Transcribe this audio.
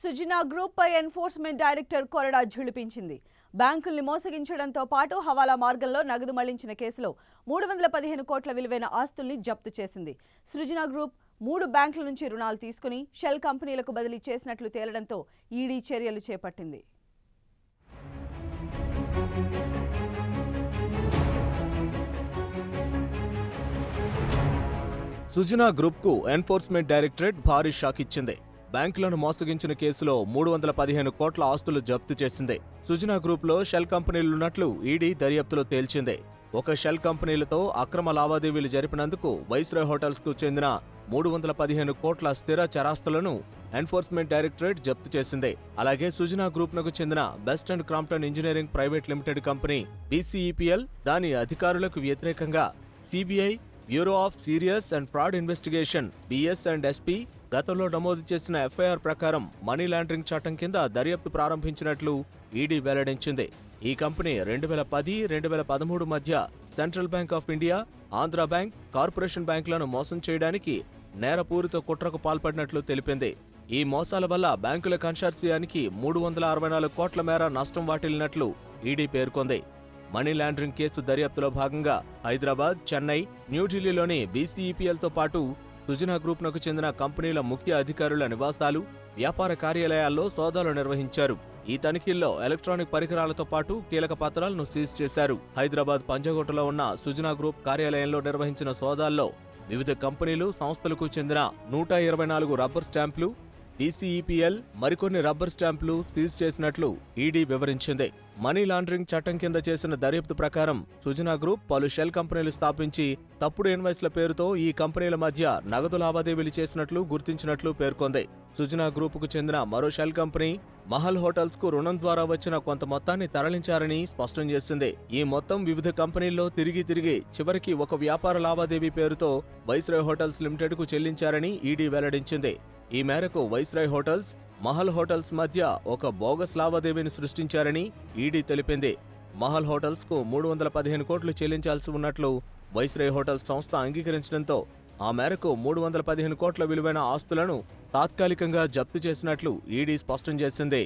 Sujana group పై enforcement director కొరడా ఝుళిపించింది. బ్యాంకుల్ని మోసగించడంతో పాటు హవాలా మార్గంలో నగదు మళ్లించిన కేసులో 315 కోట్ల విలువైన ఆస్తుల్ని జప్తు చేసింది. సుజనా గ్రూప్ 3 బ్యాంకుల నుంచి రుణాలు తీసుకుని షెల్ కంపెనీలకు బదిలీ చేసినట్లు తేలడంతో ఈడీ చర్యలు చేపట్టింది. సుజనా గ్రూప్ కు ఎన్ఫోర్స్మెంట్ డైరెక్టరేట్ భారీ షాక్ ఇచ్చింది. బ్యాంకులను మోసగించిన కేసులో 315 కోట్ల ఆస్తులు జప్తు చేసింది. సుజనా గ్రూప్ లో షెల్ కంపెనీలున్నట్లు ఈడీ దర్యాప్తులో తేల్చింది. ఒక షెల్ కంపెనీలతో అక్రమ లావాదేవీలు జరిపినందుకు వైస్రాయ్ హోటల్స్ కు చెందిన 315 కోట్ల స్థిర చరాస్తులను ఎన్ఫోర్స్మెంట్ డైరెక్టరేట్ జప్తు చేసింది. అలాగే సుజనా గ్రూప్ నకు చెందిన best and Crompton engineering private limited company BCEPL దాని అధికారులకు వ్యతిరేకంగా CBI bureau of serious and fraud investigation BS&SP గతంలో నమోదు చేసిన FIR ప్రకారం మనీ లాండరింగ్ చట్టం కింద దర్యాప్తు ప్రారంభించినట్లు ఈడీ వెల్లడించింది. ఈ కంపెనీ 2010-2013 మధ్య central bank of India, Andhra bank, corporation బ్యాంకులను మోసం చేయడానికి నేరపూరిత కుట్రకు పాల్పడినట్లు తెలిపింది. ఈ మోసాల వల్ల బ్యాంకుల కన్సార్షియానికి 364 కోట్ల మేర నష్టం వాటిల్లినట్లు ఈడీ పేర్కొంది. మనీ లాండరింగ్ కేసు దర్యాప్తులో భాగంగా హైదరాబాద్, చెన్నై, న్యూఢిల్లీలోని BCEPLతో పాటు సుజనా గ్రూప్ నకు చెందిన కంపెనీల ముఖ్య అధికారుల నివాసాలు, వ్యాపార కార్యాలయాల్లో సోదాలు నిర్వహించారు. ఈ తనిఖీల్లో ఎలక్ట్రానిక్ పరికరాలతో పాటు కీలక పత్రాలను సీజ్ చేశారు. హైదరాబాద్ పంజాగుట్టలో ఉన్న సుజనా గ్రూప్ కార్యాలయంలో నిర్వహించిన సోదాల్లో వివిధ కంపెనీలు, సంస్థలకు చెందిన 124 రబ్బర్ స్టాంపులు, BCEPL మరికొన్ని రబ్బర్ స్టాంపులు సీజ్ చేసినట్లు ఈడీ వివరించింది. మనీ లాండరింగ్ చట్టం కింద చేసిన దర్యాప్తు ప్రకారం సుజనా గ్రూప్ పలు షెల్ కంపెనీలు స్థాపించి తప్పుడు ఇన్వాయిస్ల పేరుతో ఈ కంపెనీల మధ్య నగదు లావాదేవీలు చేసినట్లు గుర్తించినట్లు పేర్కొంది. సుజనా గ్రూపుకు చెందిన మరో షెల్ కంపెనీ మహల్ హోటల్స్ కు రుణం ద్వారా వచ్చిన కొంత మొత్తాన్ని తరలించారని స్పష్టం చేసింది. ఈ మొత్తం వివిధ కంపెనీల్లో తిరిగి చివరికి ఒక వ్యాపార లావాదేవీ పేరుతో వైస్రాయ్ హోటల్స్ లిమిటెడ్ కు చెల్లించారని ఈడీ వెల్లడించింది. ఈ మేరకు వైస్రాయ్ హోటల్స్, మహల్ హోటల్స్ మధ్య ఒక బోగస్ లావాదేవీని సృష్టించారని ఈడీ తెలిపింది. మహల్ హోటల్స్ కు 315 కోట్లు చెల్లించాల్సి ఉన్నట్లు వైస్రాయ్ హోటల్స్ సంస్థ అంగీకరించడంతో ఆ మేరకు 315 కోట్ల విలువైన ఆస్తులను తాత్కాలికంగా జప్తు చేసినట్లు ఈడీ స్పష్టం చేసింది.